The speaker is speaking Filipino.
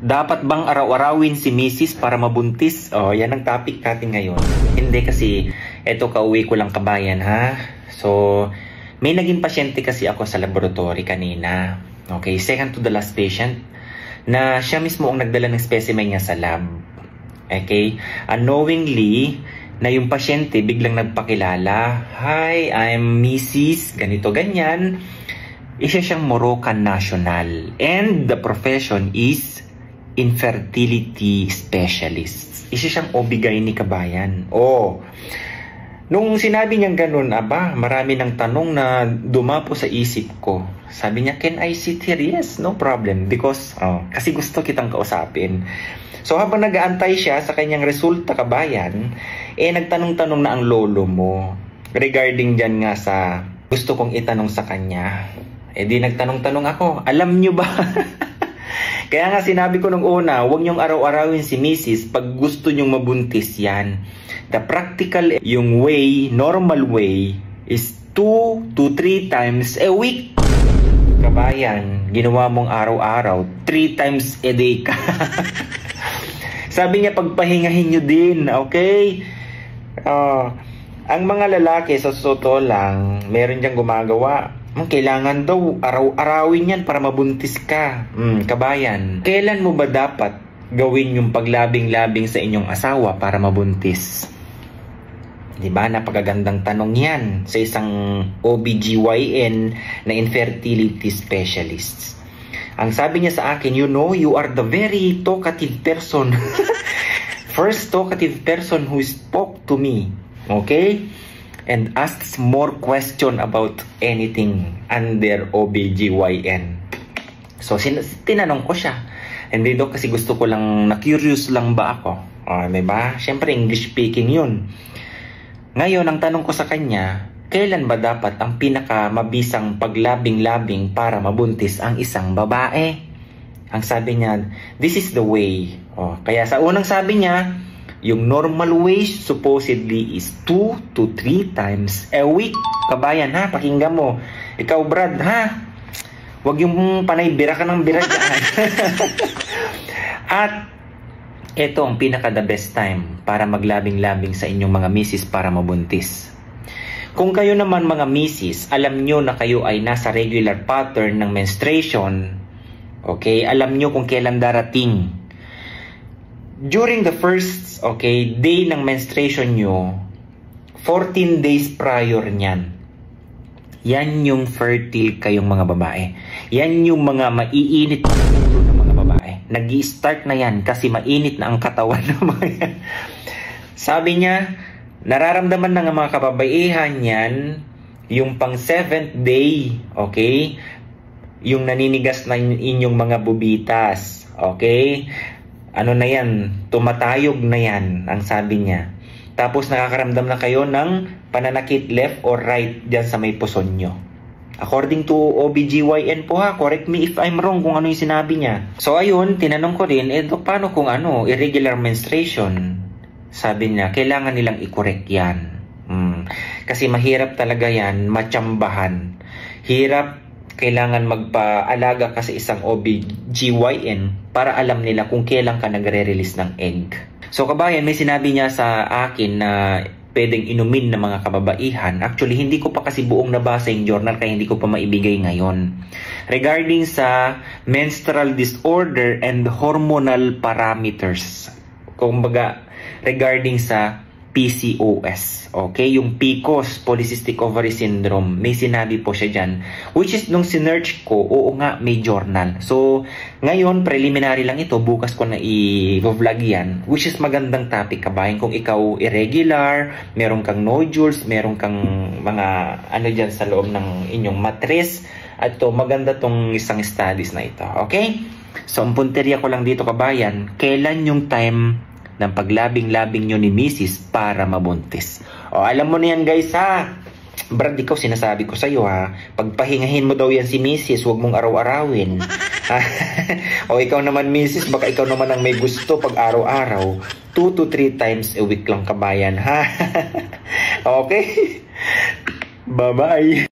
Dapat bang araw-arawin si Mrs. para mabuntis? Oh, yan ang topic natin ngayon. Hindi kasi, eto kauwi ko lang kabayan ha. So, may naging pasyente kasi ako sa laboratory kanina. Okay, second to the last patient na siya mismo ang nagdala ng specimen niya sa lab. Okay, unknowingly na yung pasyente biglang nagpakilala. Hi, I'm Mrs. Ganito ganyan. Isa siyang Moroccan national and the profession is infertility specialist. Isa siyang OB-GYN kabayan. Oh, nung sinabi niyang ganun, marami ng tanong na dumapo sa isip ko. Sabi niya, can I sit here? Yes, no problem. Because, kasi gusto kitang kausapin. So habang nag-aantay siya sa kanyang resulta kabayan, nagtanong-tanong na ang lolo mo regarding dyan nga sa gusto kong itanong sa kanya. Di nagtanong-tanong ako, alam niyo ba? Kaya nga sinabi ko nung una, huwag niyong araw-arawin si Mrs. pag gusto niyong mabuntis yan. The practical, yung way, normal way, is 2 to 3 times a week. Kabayan, ginawa mong araw-araw, 3 times a day ka. Sabi niya, pagpahingahin niyo din, okay? Ang mga lalaki, sa totoo lang, meron diyang gumagawa. Kailangan daw araw-arawin yan para mabuntis ka. Kabayan, kailan mo ba dapat gawin yung paglabing-labing sa inyong asawa para mabuntis? Diba? Napakagandang tanong yan sa isang OBGYN na infertility specialist. Ang sabi niya sa akin, you know, you are the very talkative person. First talkative person who spoke to me. Okay? And asks more question about anything under OBGYN. So, tinanong ko siya. Hindi daw kasi gusto ko lang, na-curious lang ba ako? Diba? Siyempre, English speaking yun. Ngayon, ang tanong ko sa kanya, kailan ba dapat ang pinakamabisang paglabing-labing para mabuntis ang isang babae? Ang sabi niya, this is the way. Kaya sa unang sabi niya, yung normal way supposedly is 2 to 3 times a week. Kabayan ha, pakinggan mo. Ikaw Brad ha, huwag yung panay bira ka ng bira dyan. At ito ang pinaka the best time para maglabing-labing sa inyong mga misis para mabuntis. Kung kayo naman mga misis, alam nyo na kayo ay nasa regular pattern ng menstruation, okay, alam nyo kung kailan darating. During the first, day ng menstruation nyo, 14 days prior niyan, yan yung fertile kayong mga babae. Yan yung mga maiinit na ulo ng mga babae. Nag-i-start na yan kasi mainit na ang katawan ng mga yan. Sabi niya, nararamdaman ng mga kababaihan yan, yung pang 7th day, okay? Yung naninigas na inyong mga bubitas, okay? Ano na yan, tumatayog na yan, ang sabi niya. Tapos nakakaramdam na kayo ng pananakit left or right dyan sa may puson nyo. According to OBGYN po ha, correct me if I'm wrong kung ano yung sinabi niya. So ayun, tinanong ko rin, paano kung irregular menstruation? Sabi niya, kailangan nilang i-correct yan. Kasi mahirap talaga yan, matsambahan. Hirap, kailangan magpaalaga kasi isang OBGYN para alam nila kung kailan ka nagre-release ng egg. So kabayan, may sinabi niya sa akin na pwedeng inumin ng mga kababaihan. Actually, hindi ko pa kasi buong nabasa yung journal kaya hindi ko pa maibigay ngayon. Regarding sa menstrual disorder and hormonal parameters. Kumbaga, regarding sa PCOS. Okay? Yung PCOS, Polycystic Ovary Syndrome. May sinabi po siya dyan. Which is, nung sinearch ko, oo nga, may journal. So, ngayon, preliminary lang ito. Bukas ko na i-vlog yan. Which is magandang topic, kabayan. Kung ikaw irregular, meron kang nodules, meron kang mga dyan sa loob ng inyong mattress. At to, maganda tong isang studies na ito. Okay? So, ang punteriya ko lang dito, kabayan, kailan yung time ng paglabing-labing nyo ni Mrs. para mabuntis. Alam mo na yan guys ha. Brad, ikaw sinasabi ko sa'yo ha. Pagpahingahin mo daw yan si Mrs. Huwag mong araw-arawin. Ikaw naman Mrs. Baka ikaw naman ang may gusto pag araw-araw. 2 to 3 times a week lang kabayan ha. Okay? Bye-bye.